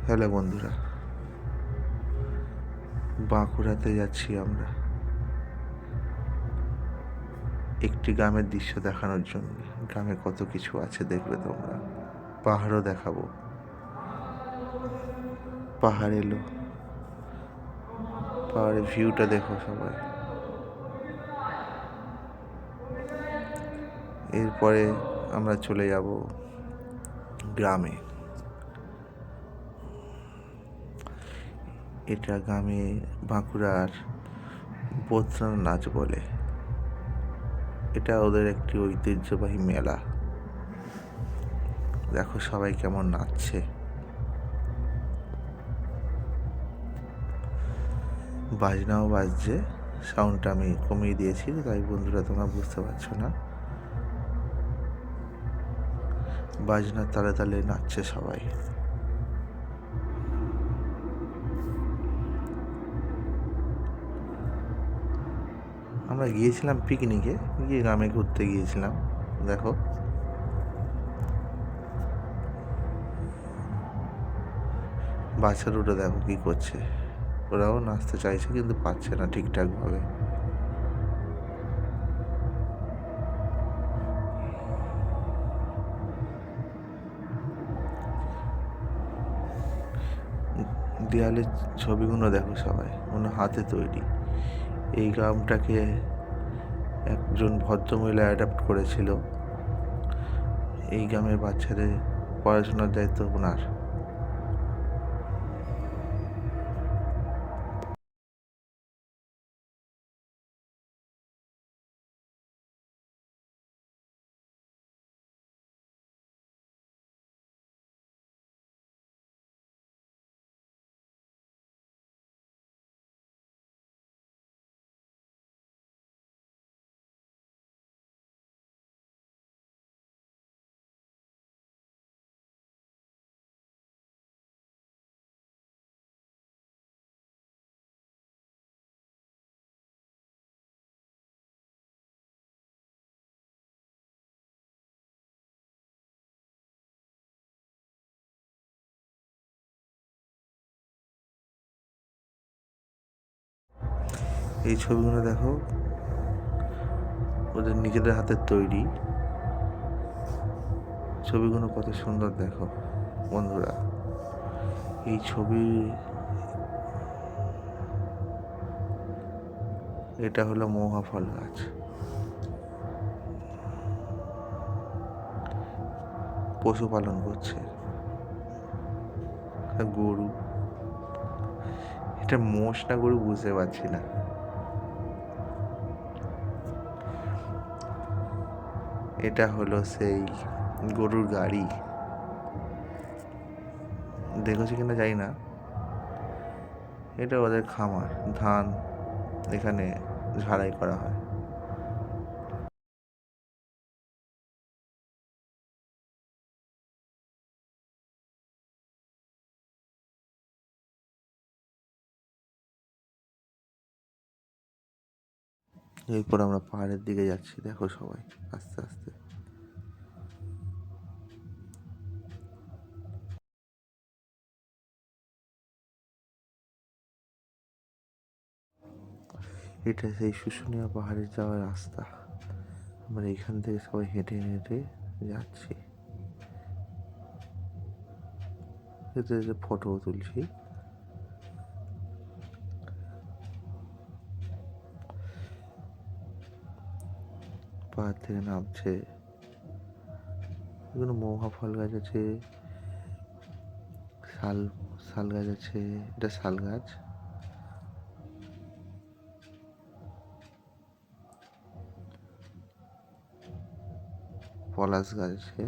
Hello বন্ধুরা, বাঁকুড়াতে যাচ্ছি আমরা একটি গ্রামের দৃশ্য দেখানোর জন্য। গ্রামে কত কিছু আছে দেখবে তোমরা। পাহাড়ও দেখাবো। পাহাড় এলো, পাহাড়ের ভিউটা দেখো সবাই। এরপরে আমরা চলে যাব গ্রামে। এটা গ্রামে বাঁকুড়ার বোত্রান নাচ বলে। এটা ওদের একটি ঐতিহ্যবাহী মেলা। দেখো সবাই কেমন নাচছে। বাজনাও বাজছে, সাউন্ডটা আমি কমিয়ে দিয়েছি, তাই বন্ধুরা তোমরা বুঝতে পারছো না। বাজনার তালে তালে নাচছে সবাই। আমরা গিয়েছিলাম পিকনিকে, গিয়ে গ্রামে ঘুরতে গিয়েছিলাম। দেখো বাচ্চারা দেখো কি করছে। ওরাও নাচতে চাইছে কিন্তু পারছে না ঠিকঠাকভাবে। দেয়ালের ছবিগুলো দেখো সবাই, মনে হাতে তৈরি। এই গ্রামটাকে একজন ভদ্রমহিলা অ্যাডাপ্ট করেছিল। এই গ্রামের বাচ্চাদের পড়াশোনার দায়িত্ব ওনার। এই ছবিগুলো দেখো, ওদের নিজেদের হাতের তৈরি। ছবিগুলো কত সুন্দর দেখো বন্ধুরা। এই ছবি, এটা হলো মহুয়া ফল গাছ। পশুপালন করছে গরু। এটা মোষ না গরু বুঝতে পারছি না। এটা হলো সেই গরুর গাড়ি, দেখেছি কিনা জানি না। এটা ওদের খামার, ধান এখানে ঝাড়াই করা হয়। এরপর আমরা পাহাড়ের দিকে যাচ্ছি, দেখো সবাই আস্তে আস্তে। এটা সেই শুশুনিয়া পাহাড়ে যাওয়ার রাস্তা। আমরা এখান থেকে সবাই হেঁটে হেঁটে যাচ্ছি। এতে ফটো তুলছি। পাহাড় থেকে নামছে। এগুলো মহুয়া ফল গাছ আছে, শাল শাল গাছ আছে। এটা শাল গাছ। পলাশ গাছ আছে।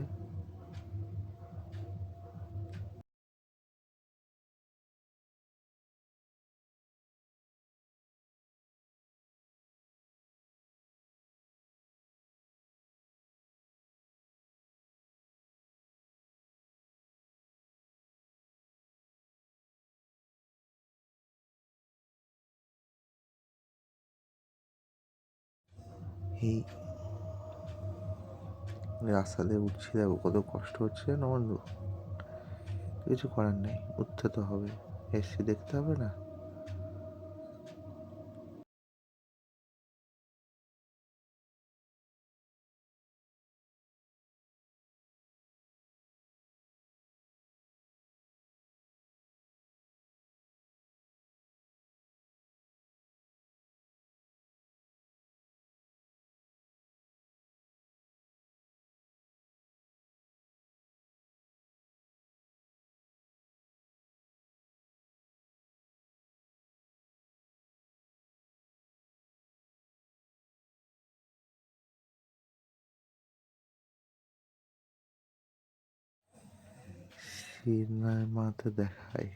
এই রাস্তা দিয়ে উঠছি, দেখো কত কষ্ট হচ্ছে না বন্ধু। কিছু করার নেই, উঠতে তো হবে, এসছি দেখতে হবে না? সিনেমাতে দেখায়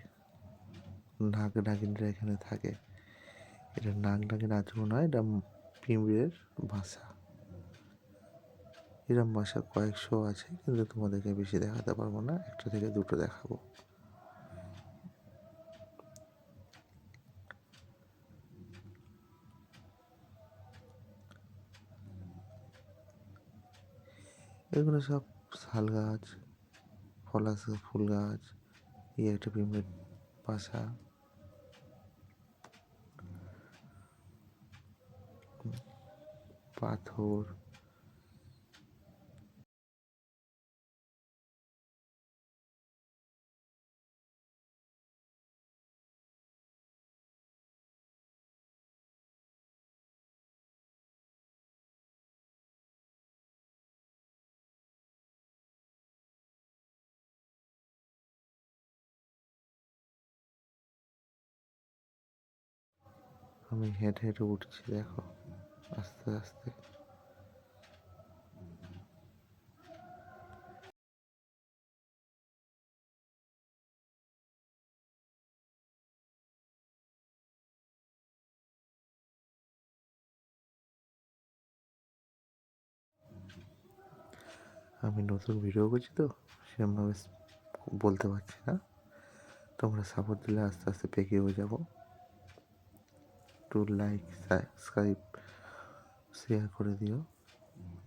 নাগ নাগিনরা এখানে থাকে। এটা নাগ নাগিন আজও নয়, এটা পিঁপড়ের বাসা। এরম বাসা কয়েকশো আছে, কিন্তু তোমাদেরকে বেশি দেখাতে পারবো না, একটা থেকে দুটো দেখাবো। এগুলো সব শাল গাছ, পলাশ ফুল গাছ, এই একটা পিঁপড়ের বাসা। পাথর, আমি হেঁটে হেঁটে উঠছি, দেখো, আস্তে আস্তে। আমি নতুন ভিডিও করছি তো, সেরকমভাবে বলতে পারছি না। তোমরা সাপোর্ট দিলে আস্তে আস্তে পেকেও যাবো। একটু লাইক, সাবস্ক্রাইব, শেয়ার করে দিও,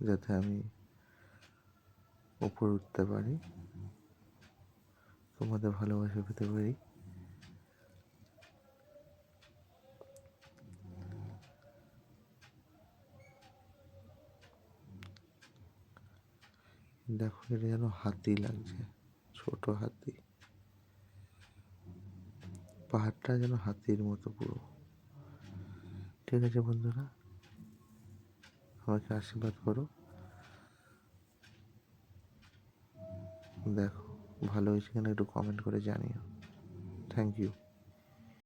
যাতে আমি উপরে উঠতে পারি, তোমাদের ভালোবাসা পেতে পারি। দেখো, এটা যেন হাতি লাগছে, ছোট হাতি। পাহাড়টা যেন হাতির মতো পুরো। ঠিক আছে বন্ধুরা, আমাকে আশীর্বাদ করো। দেখো ভালো হয়েছে কিনা একটু কমেন্ট করে জানিও। Thank you.